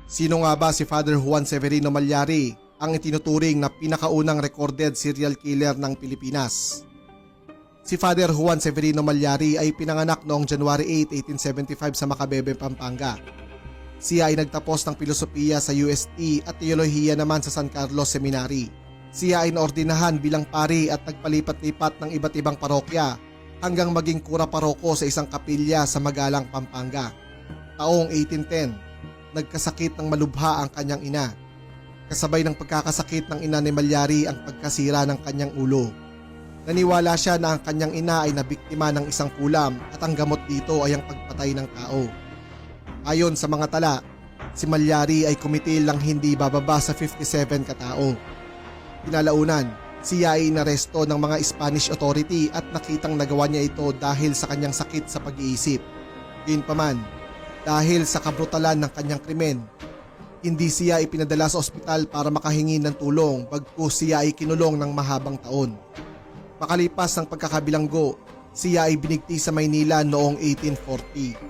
Sino nga ba si Father Juan Severino Malyari, ang itinuturing na pinakaunang recorded serial killer ng Pilipinas? Si Father Juan Severino Malyari ay pinanganak noong January 8, 1875 sa Macabebe, Pampanga. Siya ay nagtapos ng filosofiya sa UST at teolohiya naman sa San Carlos Seminary. Siya ay naordinahan bilang pari at nagpalipat-lipat ng iba't ibang parokya hanggang maging kura paroko sa isang kapilya sa Magalang, Pampanga. Taong 1810, nagkasakit ng malubha ang kanyang ina. Kasabay ng pagkakasakit ng ina ni Malyari ang pagkasira ng kanyang ulo. Naniwala siya na ang kanyang ina ay nabiktima ng isang kulam at ang gamot dito ay ang pagpatay ng tao. Ayon sa mga tala, si Malyari ay kumitil lang hindi bababa sa 57 katao. Kinalaunan, siya ay inaresto ng mga Spanish authority at nakitang nagawa niya ito dahil sa kanyang sakit sa pag-iisip. Gayunpaman, dahil sa kabrutalan ng kanyang krimen, hindi siya ipinadala sa ospital para makahingi ng tulong bagkus siya ay kinulong ng mahabang taon. Makalipas ng pagkakabilanggo, siya ay binigti sa Maynila noong 1840.